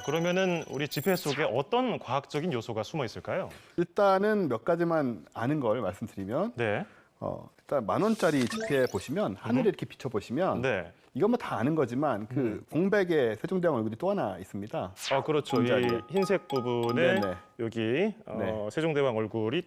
그러면은 우리 지폐 속에 어떤 과학적인 요소가 숨어 있을까요? 일단은 몇 가지만 아는 걸 말씀드리면 네. 일단 10,000원짜리 지폐 보시면 하늘에 이렇게 비춰 보시면 네. 이건 뭐 다 아는 거지만 그 공백에 세종대왕 얼굴이 또 하나 있습니다. 그렇죠. 이 빈자리에. 흰색 부분에 네네. 여기 네. 세종대왕 얼굴이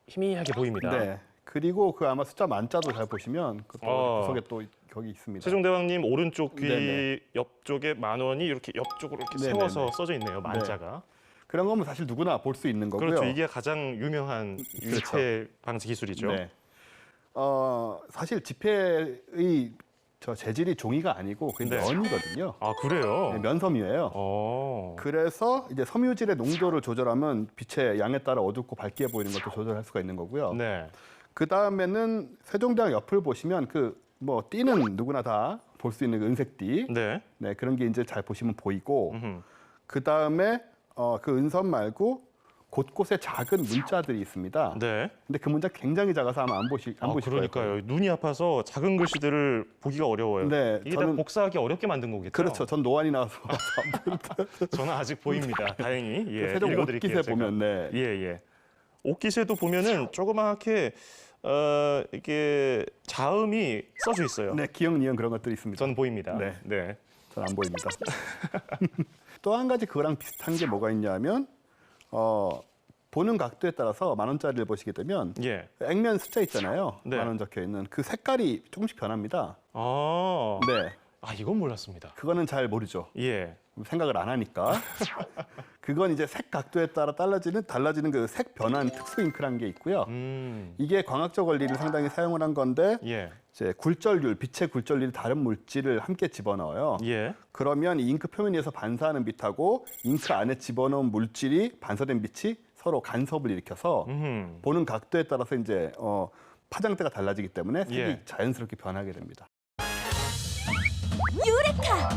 희미하게 보입니다. 네. 그리고 그 아마 숫자 만자도 잘 보시면 그것도 구석에 또 거기 있습니다. 세종대왕님 오른쪽 귀 네네. 옆쪽에 10,000원이 이렇게 옆쪽으로 이렇게 네네네. 세워서 써져 있네요. 만자가. 그런 거면 사실 누구나 볼 수 있는 거고요. 그렇죠. 이게 가장 유명한 그렇죠. 유체 방지 기술이죠. 네. 사실 지폐의 재질이 종이가 아니고 그게 네. 면이거든요. 아, 그래요? 네, 면섬유예요. 그래서 이제 섬유질의 농도를 조절하면 빛의 양에 따라 어둡고 밝게 보이는 것도 조절할 수가 있는 거고요. 네. 그 다음에는 세종대왕 옆을 보시면 띠는 누구나 다 볼 수 있는 그 은색띠, 네. 네, 그런 게 이제 잘 보시면 보이고, 음흠. 그 다음에 그 은선 말고 곳곳에 작은 문자들이 있습니다. 네. 근데 그 문자 굉장히 작아서 아마 안 보실 거예요. 그러니까요. 눈이 아파서 작은 글씨들을 보기가 어려워요. 네, 이게 다 복사하기 어렵게 만든 거겠죠? 그렇죠. 전 노안이 나와서 안 보입니다. 저는 아직 보입니다. 다행히. 예, 세종 읽어드릴게요. 옷깃에 제가. 보면 네. 예. 옷깃에도 보면은 조그맣게 이게 자음이 써져 있어요. 네, 기억, 니은 그런 것들이 있습니다. 전 보입니다. 네. 네. 전 안 보입니다. 또 한 가지 그거랑 비슷한 게 뭐가 있냐면 보는 각도에 따라서 10,000원짜리를 보시게 되면 예. 액면 숫자 있잖아요. 네. 10,000원 적혀 있는 그 색깔이 조금씩 변합니다. 아. 네, 이건 몰랐습니다. 그거는 잘 모르죠. 예. 생각을 안 하니까. 그건 이제 색 각도에 따라 달라지는 그 색 변환 특수 잉크란 게 있고요. 이게 광학적 원리를 상당히 사용을 한 건데 예. 이제 빛의 굴절률이 다른 물질을 함께 집어넣어요. 예. 그러면 이 잉크 표면 위에서 반사하는 빛하고 잉크 안에 집어넣은 물질이 반사된 빛이 서로 간섭을 일으켜서 보는 각도에 따라서 이제 파장대가 달라지기 때문에 색이 예. 자연스럽게 변하게 됩니다. 유레카!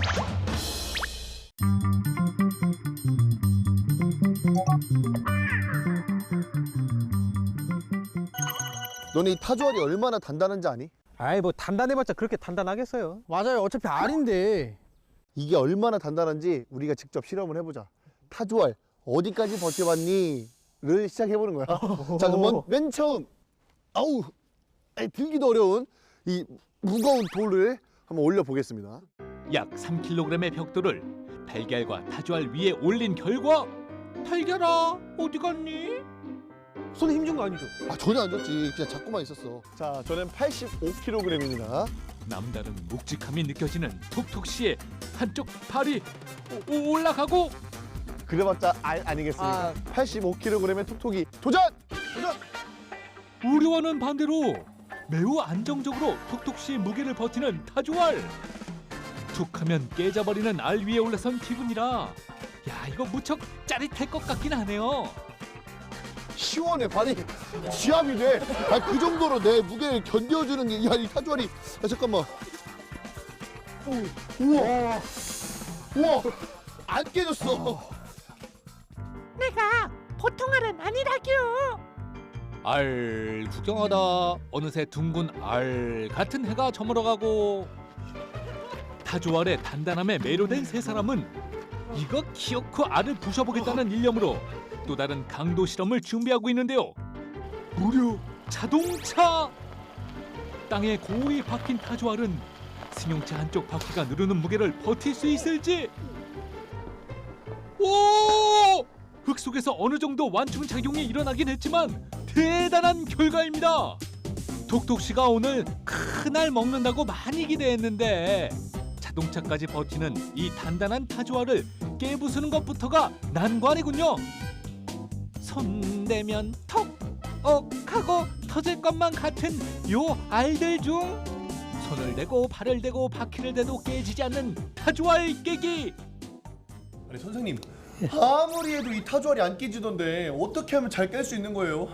너네 이 타조알이 얼마나 단단한지 아니? 아이 뭐 단단해봤자 그렇게 단단하겠어요. 맞아요. 어차피 알인데. 이게 얼마나 단단한지 우리가 직접 실험을 해보자. 타조알 어디까지 버텨봤니?를 시작해보는 거야. 자, 그럼 맨 처음 들기도 어려운 이 무거운 돌을 한번 올려보겠습니다. 약 3kg의 벽돌을 달걀과 타조알 위에 올린 결과 달걀아 어디 갔니? 손에 힘준 거 아니죠? 전혀 안 줬지. 그냥 잡고만 있었어. 자, 저는 85kg입니다. 남다른 묵직함이 느껴지는 톡톡 씨의 한쪽 발이 올라가고 그래봤자 알 아니겠습니까? 85kg의 톡톡이 도전! 우려와는 반대로 매우 안정적으로 톡톡 씨의 무게를 버티는 타조알. 툭하면 깨져버리는 알 위에 올라선 기분이라 이거 무척 짜릿할 것 같긴 하네요. 시원해. 발이 지압이 돼. 그 정도로 내 무게를 견뎌주는 게 이 타조알이. 잠깐만. 우와 안 깨졌어. 내가 보통 알은 아니라규. 알 구경하다 어느새 둥근 알 같은 해가 저물어가고 타조알의 단단함에 매료된 세 사람은 이거 키워크 알을 부셔보겠다는 일념으로 또 다른 강도 실험을 준비하고 있는데요. 무려 자동차! 땅에 고이 박힌 타조알은 승용차 한쪽 바퀴가 누르는 무게를 버틸 수 있을지. 오! 흙 속에서 어느 정도 완충 작용이 일어나긴 했지만 대단한 결과입니다. 톡톡 씨가 오늘 큰 알 먹는다고 많이 기대했는데 자동차까지 버티는 이 단단한 타조알을 깨부수는 것부터가 난관이군요. 손대면 톡 하고 터질 것만 같은 요 알들 중 손을 대고 발을 대고 바퀴를 대도 깨지지 않는 타조알 깨기. 아니 선생님, 아무리 해도 이 타조알이 안 깨지던데 어떻게 하면 잘 깰 수 있는 거예요?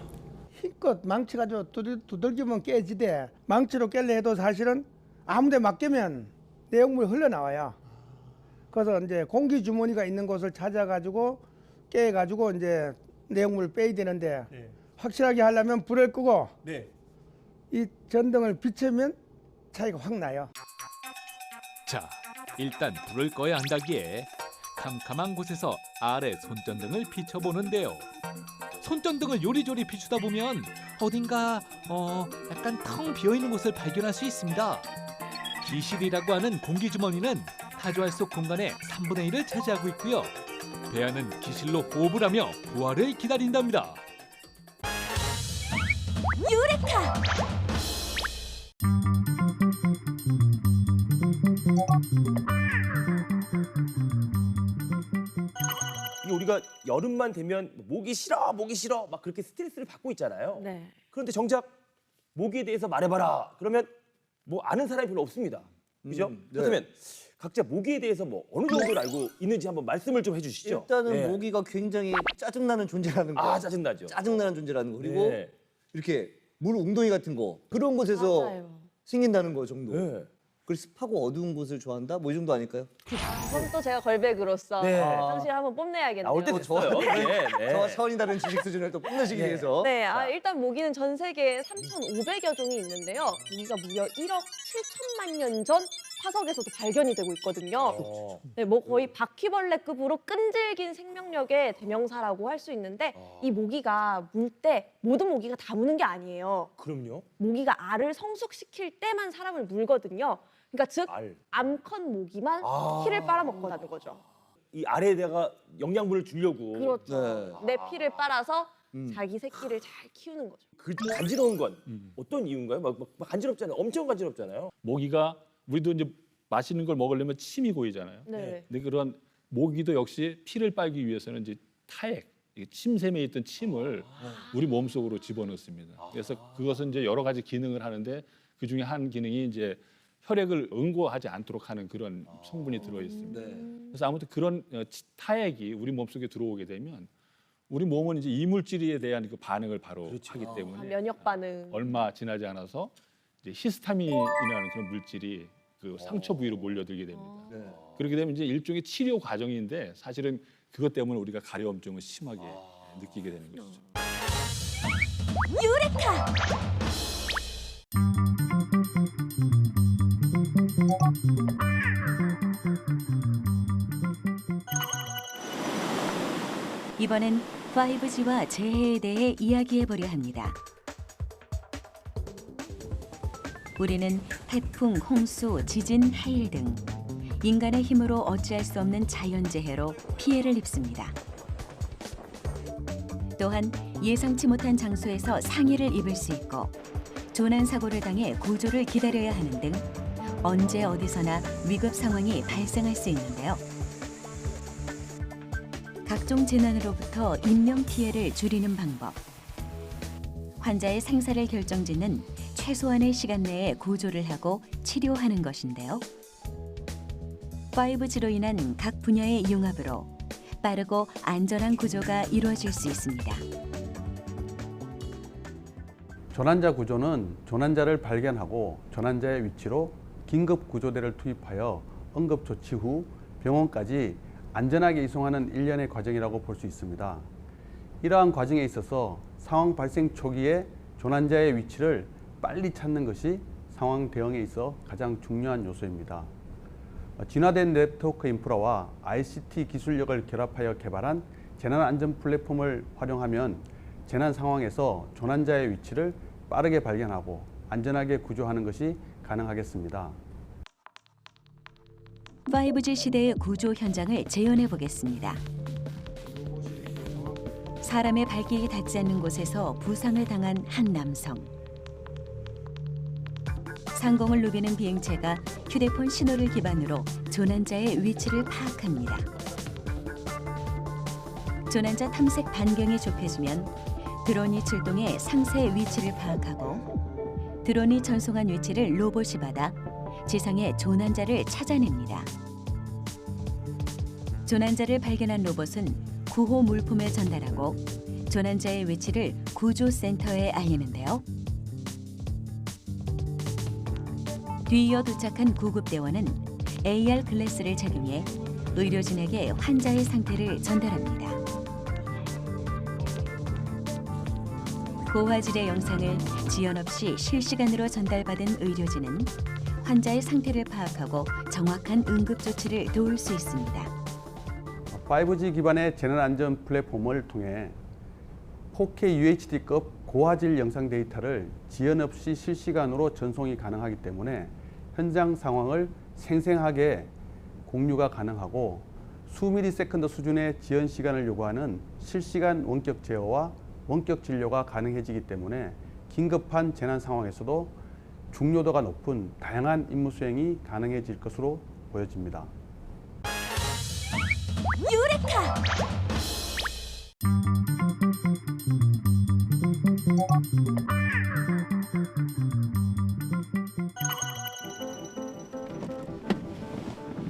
힘껏 망치 가지고 두들기면 깨지대. 망치로 깰래 해도 사실은 아무데 막 깨면 내용물이 흘러나와요. 그래서 이제 공기 주머니가 있는 곳을 찾아가지고 깨가지고 이제 내용물을 빼야 되는데 네. 확실하게 하려면 불을 끄고 네. 이 전등을 비추면 차이가 확 나요. 자, 일단 불을 꺼야 한다기에 캄캄한 곳에서 아래 손전등을 비춰보는데요. 손전등을 요리조리 비추다 보면 어딘가 약간 텅 비어있는 곳을 발견할 수 있습니다. 기실이라고 하는 공기주머니는 타조알 속 공간의 3분의 1을 차지하고 있고요. 배아는 기실로 호흡을 하며 부활을 기다린답니다. 이게 우리가 여름만 되면 모기 싫어 막 그렇게 스트레스를 받고 있잖아요. 네. 그런데 정작 모기에 대해서 말해봐라 그러면 뭐 아는 사람이 별로 없습니다. 그죠? 그렇다면 각자 모기에 대해서 뭐 어느 정도를 알고 있는지 한번 말씀을 좀 해주시죠. 일단은 네. 모기가 굉장히 짜증나는 존재라는 거. 아 짜증나죠. 짜증나는 존재라는 거. 그리고 네. 이렇게 물 웅덩이 같은 거 그런 곳에서 맞아요. 생긴다는 거 정도. 네. 그리고 습하고 어두운 곳을 좋아한다? 뭐 이 정도 아닐까요? 그럼 또 제가 걸백으로서 네. 당신 한번 뽐내야겠네요. 나올 때 됐어요. 네, 네. 저와 차원이 다른 지식 수준을 또 뽐내시기 네. 위해서. 네, 일단 모기는 전 세계에 3,500여 종이 있는데요. 모기가 무려 1억 7천만 년 전 화석에서도 발견이 되고 있거든요. 네, 뭐 거의 바퀴벌레급으로 끈질긴 생명력의 대명사라고 할 수 있는데 이 모기가 물 때 모든 모기가 다 무는 게 아니에요. 그럼요. 모기가 알을 성숙시킬 때만 사람을 물거든요. 그러니까 즉 알. 암컷 모기만 피를 빨아먹는다는 거죠. 이 알에다가 영양분을 주려고. 그렇죠. 내 피를 빨아서 자기 새끼를 잘 키우는 거죠. 그 간지러운 건 어떤 이유인가요? 막 간지럽잖아요. 엄청 간지럽잖아요. 모기가 우리도 이제 맛있는 걸 먹으려면 침이 고이잖아요. 네. 근데 그런 모기도 역시 피를 빨기 위해서는 이제 타액, 침샘에 있던 침을 우리 몸속으로 집어넣습니다. 그래서 그것은 이제 여러 가지 기능을 하는데 그 중에 한 기능이 이제 혈액을 응고하지 않도록 하는 그런 성분이 들어 있습니다. 그래서 아무튼 그런 타액이 우리 몸속에 들어오게 되면 우리 몸은 이제 이물질에 대한 그 반응을 바로 하기 때문에 면역 반응. 얼마 지나지 않아서 이제 히스타민이라는 그런 물질이 그 상처 부위로 몰려들게 됩니다. 그렇게 되면 이제 일종의 치료 과정인데 사실은 그것 때문에 우리가 가려움증을 심하게 느끼게 되는 것이죠. 이번엔 5G와 재해에 대해 이야기해보려 합니다. 우리는 태풍, 홍수, 지진, 하일 등 인간의 힘으로 어찌할 수 없는 자연재해로 피해를 입습니다. 또한 예상치 못한 장소에서 상해를 입을 수 있고 조난사고를 당해 구조를 기다려야 하는 등 언제 어디서나 위급 상황이 발생할 수 있는데요. 각종 재난으로부터 인명 피해를 줄이는 방법, 환자의 생사를 결정짓는 최소한의 시간 내에 구조를 하고 치료하는 것인데요. 5G로 인한 각 분야의 융합으로 빠르고 안전한 구조가 이루어질 수 있습니다. 조난자 구조는 조난자를 발견하고 조난자의 위치로 긴급 구조대를 투입하여 응급 조치 후 병원까지 안전하게 이송하는 일련의 과정이라고 볼 수 있습니다. 이러한 과정에 있어서 상황 발생 초기에 조난자의 위치를 빨리 찾는 것이 상황 대응에 있어 가장 중요한 요소입니다. 진화된 네트워크 인프라와 ICT 기술력을 결합하여 개발한 재난안전 플랫폼을 활용하면 재난 상황에서 조난자의 위치를 빠르게 발견하고 안전하게 구조하는 것이 가능하겠습니다. 5G 시대의 구조 현장을 재현해 보겠습니다. 사람의 발길이 닿지 않는 곳에서 부상을 당한 한 남성. 상공을 누비는 비행체가 휴대폰 신호를 기반으로 조난자의 위치를 파악합니다. 조난자 탐색 반경이 좁혀지면 드론이 출동해 상세의 위치를 파악하고 드론이 전송한 위치를 로봇이 받아 지상의 조난자를 찾아냅니다. 조난자를 발견한 로봇은 구호 물품을 전달하고 조난자의 위치를 구조센터에 알리는데요. 뒤이어 도착한 구급대원은 AR 글래스를 착용해 의료진에게 환자의 상태를 전달합니다. 고화질의 영상을 지연 없이 실시간으로 전달받은 의료진은 환자의 상태를 파악하고 정확한 응급 조치를 도울 수 있습니다. 5G 기반의 재난안전 플랫폼을 통해 4K UHD급 고화질 영상 데이터를 지연 없이 실시간으로 전송이 가능하기 때문에 현장 상황을 생생하게 공유가 가능하고 수미리세컨드 수준의 지연 시간을 요구하는 실시간 원격 제어와 원격 진료가 가능해지기 때문에 긴급한 재난 상황에서도 중요도가 높은 다양한 임무 수행이 가능해질 것으로 보여집니다. 유레카!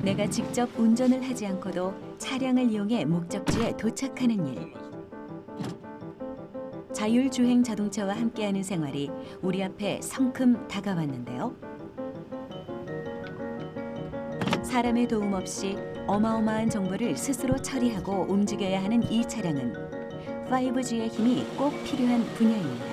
내가 직접 운전을 하지 않고도 차량을 이용해 목적지에 도착하는 일. 자율주행 자동차와 함께하는 생활이 우리 앞에 성큼 다가왔는데요. 사람의 도움 없이 어마어마한 정보를 스스로 처리하고 움직여야 하는 이 차량은 5G의 힘이 꼭 필요한 분야입니다.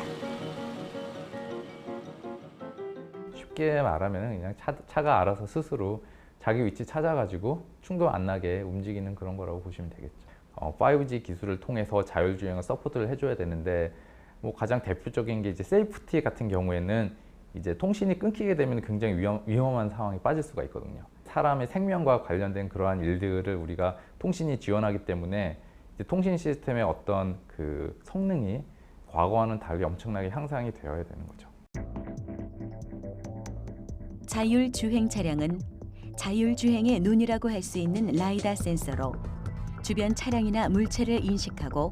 쉽게 말하면 그냥 차가 알아서 스스로 자기 위치 찾아가지고 충돌 안 나게 움직이는 그런 거라고 보시면 되겠죠. 5G 기술을 통해서 자율주행을 서포트를 해줘야 되는데 뭐 가장 대표적인 게 이제 세이프티 같은 경우에는 이제 통신이 끊기게 되면 굉장히 위험한 상황에 빠질 수가 있거든요. 사람의 생명과 관련된 그러한 일들을 우리가 통신이 지원하기 때문에 이제 통신 시스템의 어떤 그 성능이 과거와는 달리 엄청나게 향상이 되어야 되는 거죠. 자율주행 차량은 자율주행의 눈이라고 할 수 있는 라이다 센서로 주변 차량이나 물체를 인식하고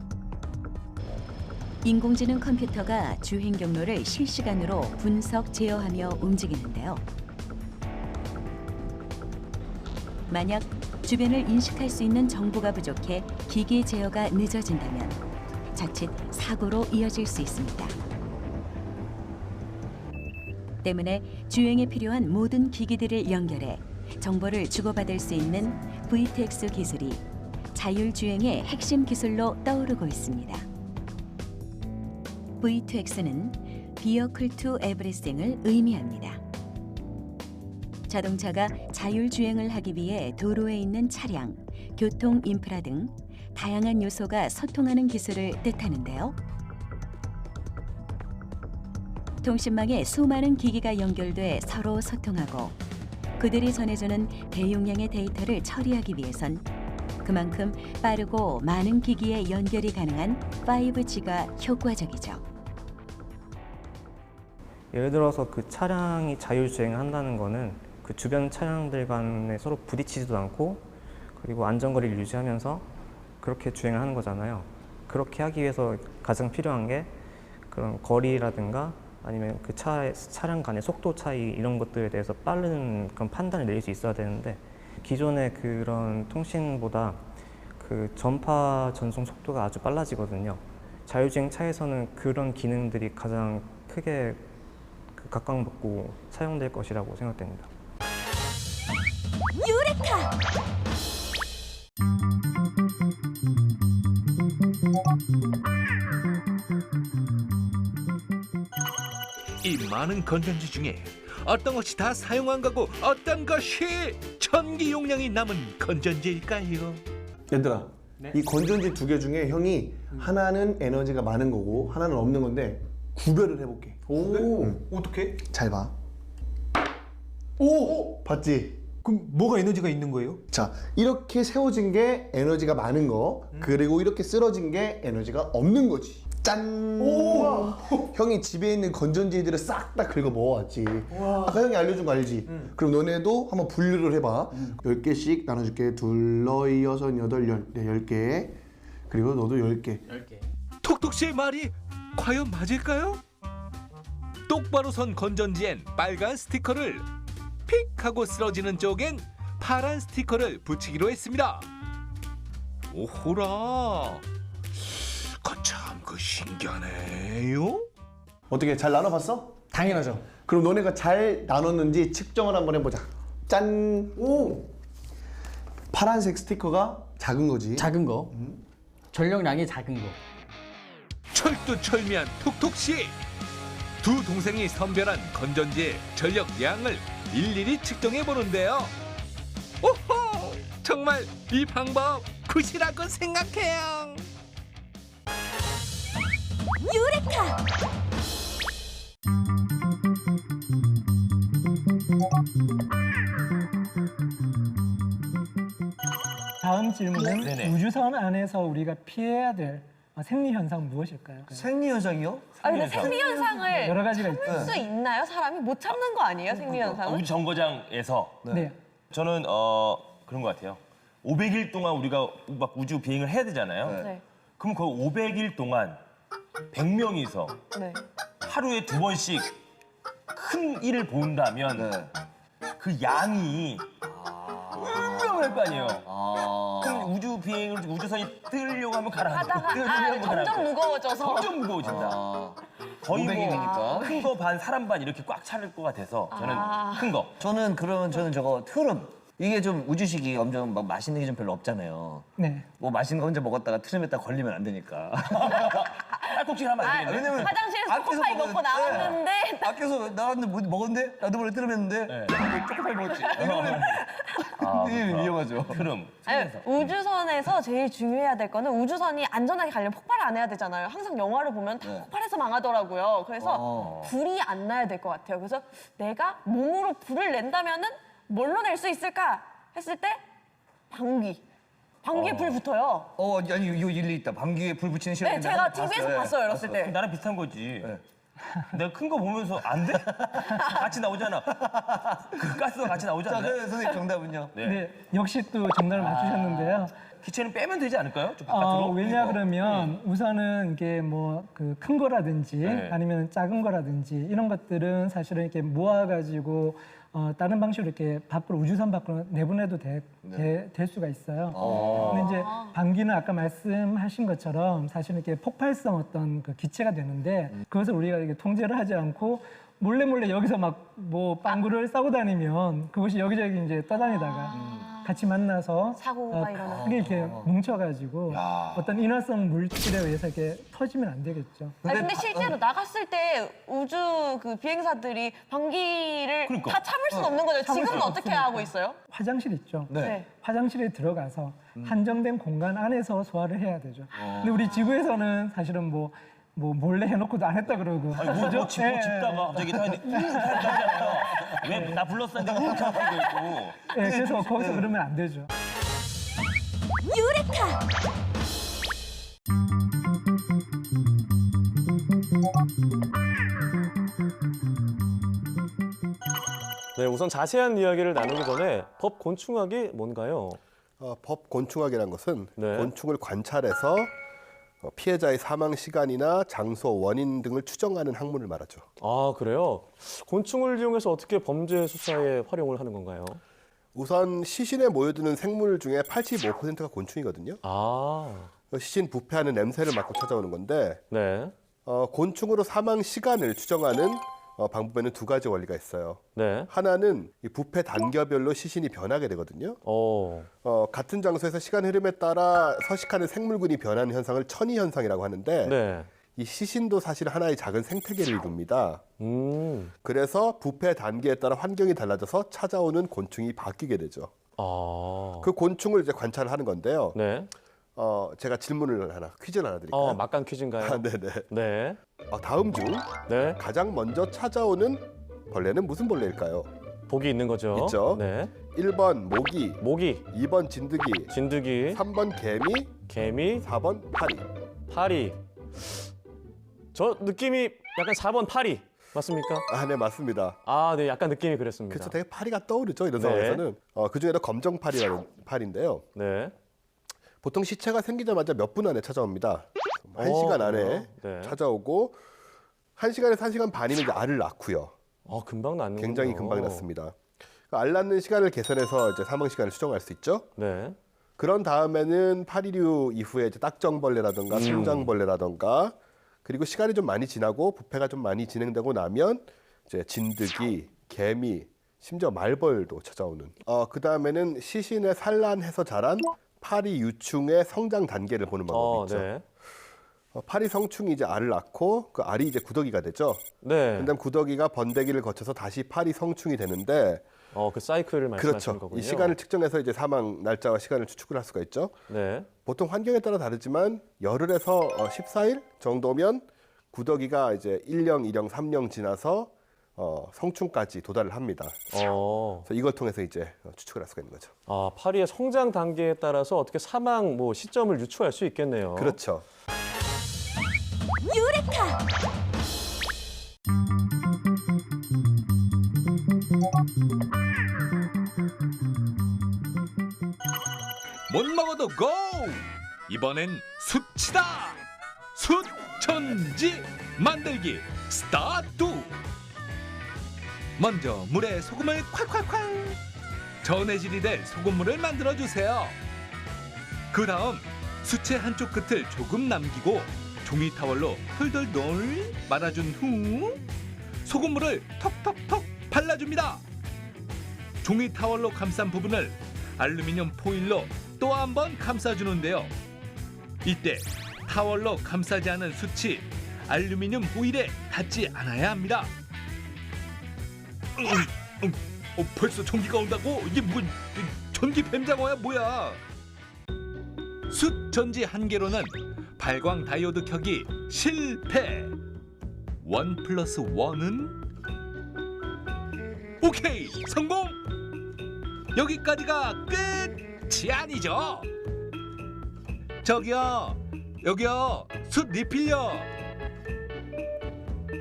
인공지능 컴퓨터가 주행 경로를 실시간으로 분석, 제어하며 움직이는데요. 만약 주변을 인식할 수 있는 정보가 부족해 기기 제어가 늦어진다면 자칫 사고로 이어질 수 있습니다. 때문에 주행에 필요한 모든 기기들을 연결해 정보를 주고받을 수 있는 V2X 기술이 자율주행의 핵심 기술로 떠오르고 있습니다. V2X는 Vehicle to Everything을 의미합니다. 자동차가 자율주행을 하기 위해 도로에 있는 차량, 교통 인프라 등 다양한 요소가 소통하는 기술을 뜻하는데요. 통신망에 수많은 기기가 연결돼 서로 소통하고 그들이 전해주는 대용량의 데이터를 처리하기 위해선 그만큼 빠르고 많은 기기의 연결이 가능한 5G가 효과적이죠. 예를 들어서 그 차량이 자율주행을 한다는 거는 그 주변 차량들 간에 서로 부딪히지도 않고 그리고 안전거리를 유지하면서 그렇게 주행을 하는 거잖아요. 그렇게 하기 위해서 가장 필요한 게 그런 거리라든가 아니면 그 차량 간의 속도 차이 이런 것들에 대해서 빠른 그런 판단을 내릴 수 있어야 되는데 기존의 그런 통신보다 그 전파 전송 속도가 아주 빨라지거든요. 자율주행 차에서는 그런 기능들이 가장 크게 각광받고 사용될 것이라고 생각됩니다. 유레카! 이 많은 건전지 중에 어떤 것이 다 사용 안 가고 어떤 것이 전기 용량이 남은 건전지일까요? 얘들아, 이 건전지 두 개 중에 형이 하나는 에너지가 많은 거고 하나는 없는 건데 구별을 해볼게. 오, 어떻게? 잘 봐. 오! 봤지? 그럼 뭐가 에너지가 있는 거예요? 자, 이렇게 세워진 게 에너지가 많은 거, 그리고 이렇게 쓰러진 게 에너지가 없는 거지. 짠! 오! 형이 집에 있는 건전지들을 싹 다 긁어 모아왔지. 아까 형이 알려준 거 알지? 그럼 너네도 한번 분류를 해봐. 10개씩 나눠줄게. 둘, 너희, 여섯, 여덟, 열. 네, 10개. 그리고 너도 10개. 톡톡 씨의 말이 과연 맞을까요? 똑바로 선 건전지엔 빨간 스티커를 픽 하고 쓰러지는 쪽엔 파란 스티커를 붙이기로 했습니다. 오호라, 거참 그 신기하네요. 어떻게 잘 나눠봤어? 당연하죠. 그럼 너네가 잘 나눴는지 측정을 한번 해보자. 짠! 오! 파란색 스티커가 작은 거지. 작은 거. 전력량이 작은 거. 철두철미한 톡톡씨. 두 동생이 선별한 건전지의 전력 양을 일일이 측정해 보는데요. 오호! 정말 이 방법 굿이라고 생각해요. 유레카! 다음 질문은 네네. 우주선 안에서 우리가 피해야 될 생리 현상 무엇일까요? 생리 현상이요? 근데 생리 현상을 여러 가지가 참을 있어요. 수 있나요? 사람이 못 참는 거 아니에요? 생리 현상을? 우주 정거장에서 네. 저는 그런 것 같아요. 500일 동안 우리가 막 우주 비행을 해야 되잖아요. 네. 그럼 그 500일 동안 100명이서 네. 하루에 2번씩 큰 일을 본다면 그 양이 운명할 거 아니에요. 그럼 우주 비행을 우주선이 뜨려고 하면 가라앉고 뜨려고 점점 가라앉고. 무거워져서. 점점 무거워진다. 거의 500일이니까. 뭐큰 거 반 사람 반 이렇게 꽉 차를 것 같아서 저는 큰 거. 저는 저거 트름. 이게 좀 우주식이 엄청 막 맛있는 게 좀 별로 없잖아요. 네. 뭐 맛있는 거 혼자 먹었다가 트름에다 걸리면 안 되니까. 딸꾹질 하면 안 되겠네. 왜냐면 화장실에서 밖에서 초코파이 먹고 먹었는데, 나왔는데 밖에서 나왔는데 뭐 먹었는데? 나도 원래 트름했는데 초코파이 먹었지. 이러면 이게 위험하죠. 트름. 아니, 우주선에서 제일 중요해야 될 거는 우주선이 안전하게 가려면 폭발을 안 해야 되잖아요. 항상 영화를 보면 다 폭발해서 망하더라고요. 그래서 불이 안 나야 될 것 같아요. 그래서 내가 몸으로 불을 낸다면은 뭘로 낼 수 있을까 했을 때 방귀. 방귀에 불 붙어요. 아니 이거 일리 있다. 방귀에 불 붙이는 시험. 네, 제가 TV에서 봤어요, 어렸을 때. 나랑 비슷한 거지. 내가 큰 거 보면서 안 돼? 같이 나오잖아. 그 가스가 같이 나오지 자, 않나요? 그럼 선생님 정답은요? 네. 역시 또 정답을 맞추셨는데요. 기체는 빼면 되지 않을까요? 좀 바깥으로? 왜냐 그러면 우선은 이게 뭐 그 큰 거라든지 네. 아니면 작은 거라든지 이런 것들은 사실은 이렇게 모아가지고 다른 방식으로 이렇게 밖으로 우주선 밖으로 내보내도 될 수가 있어요. 근데 이제 방귀는 아까 말씀하신 것처럼 사실은 이렇게 폭발성 어떤 그 기체가 되는데 그것을 우리가 이렇게 통제를 하지 않고 몰래 여기서 막 뭐 빵구를 싸고 다니면 그것이 여기저기 이제 떠다니다가 같이 만나서 사고가 일어나요. 그게 이렇게 뭉쳐가지고 어떤 인화성 물질에 의해서 이렇게 터지면 안 되겠죠. 근데 실제로 나갔을 때 우주 그 비행사들이 방귀를 다 참을 수는 없는 거죠. 참을 지금은 수는 어떻게 없으니까. 하고 있어요? 화장실 있죠. 네. 화장실에 들어가서 한정된 공간 안에서 소화를 해야 되죠. 근데 우리 지구에서는 사실은 뭐 몰래 해놓고도 안 했다 그러고. 아니, 뭐 짚다가 갑자기 다 하잖아요. 왜 나 불렀었는데 이렇게 하고 있고. 그래서 거기서 그러면 안 되죠. 유레카! 네, 우선 자세한 이야기를 나누기 전에 법 곤충학이 뭔가요? 법 곤충학이라는 것은 네. 곤충을 관찰해서 피해자의 사망 시간이나 장소, 원인 등을 추정하는 학문을 말하죠. 아, 그래요? 곤충을 이용해서 어떻게 범죄 수사에 활용을 하는 건가요? 우선 시신에 모여드는 생물 중에 85%가 곤충이거든요. 아. 시신 부패하는 냄새를 맡고 찾아오는 건데 네. 곤충으로 사망 시간을 추정하는 방법에는 두 가지 원리가 있어요. 네. 하나는 이 부패 단계별로 시신이 변하게 되거든요. 같은 장소에서 시간 흐름에 따라 서식하는 생물군이 변하는 현상을 천이 현상이라고 하는데 네. 이 시신도 사실 하나의 작은 생태계를 이룹니다. 그래서 부패 단계에 따라 환경이 달라져서 찾아오는 곤충이 바뀌게 되죠. 그 곤충을 이제 관찰을 하는 건데요. 네. 제가 퀴즈를 하나 드릴까요? 막간 퀴즈인가요? 네네. 네. 다음 중 가장 먼저 찾아오는 벌레는 무슨 벌레일까요? 복이 있는 거죠. 있죠. 네. 1번 모기, 2번 진드기, 3번 개미, 4번 파리. 파리. 저 느낌이 약간 4번 파리 맞습니까? 네, 맞습니다. 네, 약간 느낌이 그랬습니다. 그렇죠. 되게 파리가 떠오르죠, 이런 네. 상황에서는. 그중에도 검정파리라는 파리인데요. 네. 보통 시체가 생기자마자 몇 분 안에 찾아옵니다. 1시간 안에 네. 찾아오고 1시간에서 1시간 반이면 이제 알을 낳고요. 금방 낳는 굉장히 금방 낳습니다. 알 낳는 시간을 계산해서 이제 사망 시간을 추정할 수 있죠. 네. 그런 다음에는 파리류 이후에 이제 딱정벌레라든가 송장벌레라든가 그리고 시간이 좀 많이 지나고 부패가 좀 많이 진행되고 나면 이제 진드기, 개미, 심지어 말벌도 찾아오는. 그 다음에는 시신에 산란해서 자란 파리 유충의 성장 단계를 보는 방법이 있죠. 네. 파리 성충이 이제 알을 낳고 그 알이 이제 구더기가 되죠. 네. 그다음 구더기가 번데기를 거쳐서 다시 파리 성충이 되는데 그 사이클을 말씀하시는 그렇죠. 거군요. 이 시간을 측정해서 이제 사망 날짜와 시간을 추측을 할 수가 있죠. 네. 보통 환경에 따라 다르지만 열흘에서 14일 정도면 구더기가 이제 1령, 2령, 3령 지나서 성충까지 도달을 합니다. 그래서 이걸 통해서 이제 추측을 할 수가 있는 거죠. 파리의 성장 단계에 따라서 어떻게 사망 시점을 유추할 수 있겠네요. 그렇죠. 유레카! 못 먹어도 고! 이번엔 숯치다! 숯천지 만들기 스타트! 먼저 물에 소금을 콸콸콸! 전해질이 될 소금물을 만들어주세요. 그 다음 숯의 한쪽 끝을 조금 남기고 종이 타월로 덜덜덜 말아준 후 소금물을 톡톡톡 발라줍니다. 종이 타월로 감싼 부분을 알루미늄 포일로 또 한 번 감싸주는데요. 이때 타월로 감싸지 않은 숯이 알루미늄 호일에 닿지 않아야 합니다. 벌써 전기가 온다고? 이게 뭐 전기 뱀장어야 뭐야? 숯 전지 한 개로는 발광 다이오드 켜기 실패. 1+1은 오케이 성공. 여기까지가 끝이 아니죠. 저기요, 여기요, 숯 리필요.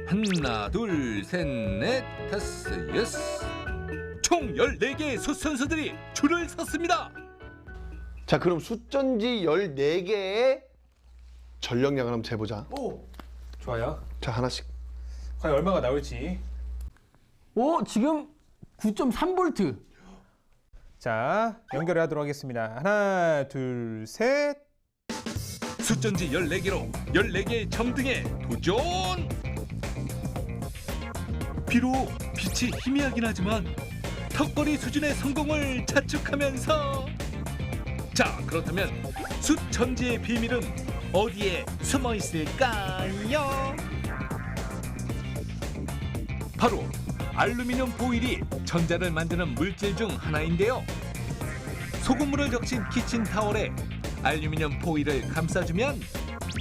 하나, 둘, 셋, 넷, 다섯, 여섯. 총 14개의 숯 선수들이 줄을 섰습니다. 자, 그럼 숯전지 14개의 전력량을 한번 재보자. 오, 좋아요. 자, 하나씩. 과연 얼마가 나올지. 지금 9.3V. 자, 연결하도록 하겠습니다. 하나, 둘, 셋. 숯전지 14개로 14개의 점등에 도전! 비록 빛이 희미하긴 하지만 턱걸이 수준의 성공을 자축하면서 자, 그렇다면 숯전지의 비밀은 어디에 숨어 있을까요? 바로 알루미늄 포일이 전자를 만드는 물질 중 하나인데요. 소금물을 적신 키친타월에 알루미늄 포일을 감싸주면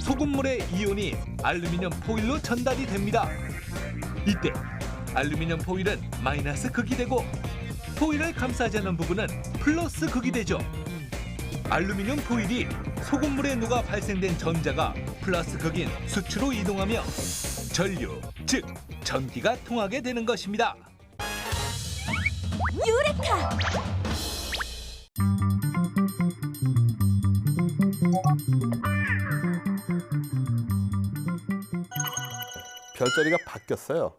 소금물의 이온이 알루미늄 포일로 전달이 됩니다. 이때 알루미늄 포일은 마이너스 극이 되고 포일을 감싸지 않은 부분은 플러스 극이 되죠. 알루미늄 포일이 소금물에 녹아 발생된 전자가 플러스 극인 수치로 이동하며 전류, 즉 전기가 통하게 되는 것입니다. 유레카! 별자리가 바뀌었어요.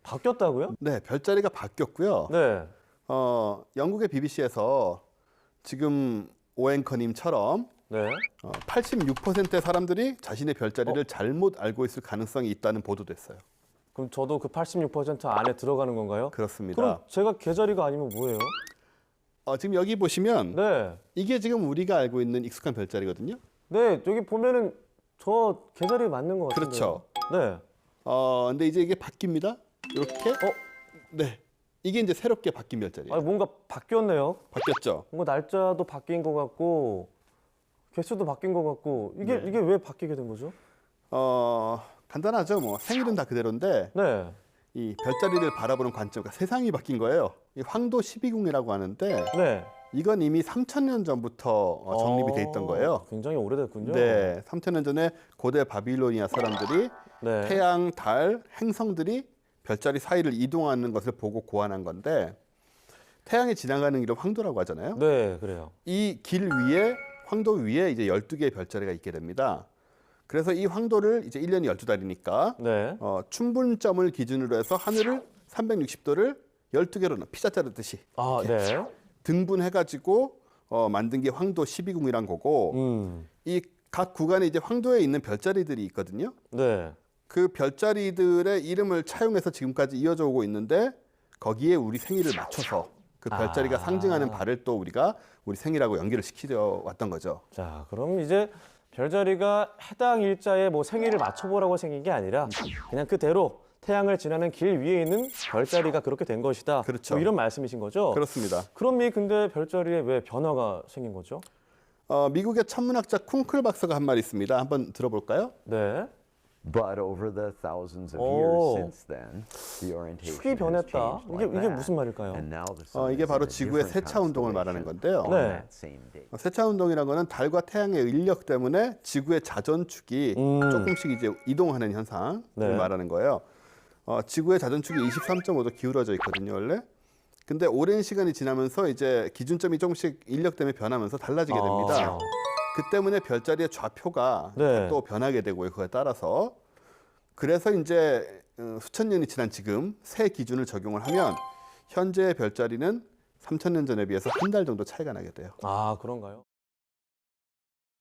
바뀌었다고요? 네, 별자리가 바뀌었고요. 네. 영국의 BBC에서 지금 오앵커님처럼 86%의 사람들이 자신의 별자리를 잘못 알고 있을 가능성이 있다는 보도도 했어요. 그럼 저도 그 86% 안에 들어가는 건가요? 그렇습니다. 그럼 제가 계자리가 아니면 뭐예요? 지금 여기 보시면 이게 지금 우리가 알고 있는 익숙한 별자리거든요. 네, 여기 보면은 저 계자리 맞는 것 같은데요. 그렇죠. 네. 근데 이제 이게 바뀝니다. 이렇게. 네. 이게 이제 새롭게 바뀐 별자리예요. 뭔가 바뀌었네요. 바뀌었죠. 뭔가 날짜도 바뀐 것 같고 개수도 바뀐 것 같고 이게 왜 바뀌게 된 거죠? 간단하죠. 뭐 생일은 다 그대로인데 이 별자리를 바라보는 관점, 그러니까 세상이 바뀐 거예요. 이 황도 12궁이라고 하는데 이건 이미 3,000년 전부터 정립이 돼 있던 거예요. 굉장히 오래됐군요. 네, 3,000년 전에 고대 바빌로니아 사람들이 태양, 달, 행성들이 별자리 사이를 이동하는 것을 보고 고안한 건데 태양이 지나가는 길을 황도라고 하잖아요. 네, 그래요. 이 길 위에 황도 위에 이제 12개의 별자리가 있게 됩니다. 그래서 이 황도를 이제 1년이 12달이니까 춘분점을 기준으로 해서 하늘을 360도를 12개로 피자 자르듯이 등분해가지고 만든 게 황도 12궁이란 거고 이 각 구간에 이제 황도에 있는 별자리들이 있거든요. 그 별자리들의 이름을 차용해서 지금까지 이어져 오고 있는데 거기에 우리 생일을 맞춰서 그 별자리가 상징하는 발을 또 우리가 우리 생일하고 연결을 시켜 왔던 거죠. 자, 그럼 이제 별자리가 해당 일자에 뭐 생일을 맞춰보라고 생긴 게 아니라 그냥 그대로 태양을 지나는 길 위에 있는 별자리가 그렇게 된 것이다. 그렇죠. 뭐 이런 말씀이신 거죠? 그렇습니다. 그럼 이 근데 별자리에 왜 변화가 생긴 거죠? 미국의 천문학자 쿵클 박사가 한 말이 있습니다. 한번 들어볼까요? 네. But over the thousands of 오. years since then, the orientation 축이 has 변했다. changed like 이게 that. 무슨 말일까요? And now the sun 이게 is 바로 in a 지구의 different 세차 운동을 말하는 건데요. on 네. that same day. 세차 운동이라는 거는 달과 태양의 인력 때문에 지구의 자전축이 조금씩 이제 이동하는 현상을 네. 말하는 거예요. 지구의 자전축이 23.5도 기울어져 있거든요, 원래. 근데 오랜 시간이 지나면서 이제 기준점이 조금씩 인력 때문에 변하면서 달라지게 됩니다. 그 때문에 별자리의 좌표가 네. 또 변하게 되고요, 그거에 따라서. 그래서 이제 수천 년이 지난 지금 새 기준을 적용을 하면 현재의 별자리는 3,000년 전에 비해서 한 달 정도 차이가 나게 돼요. 아, 그런가요?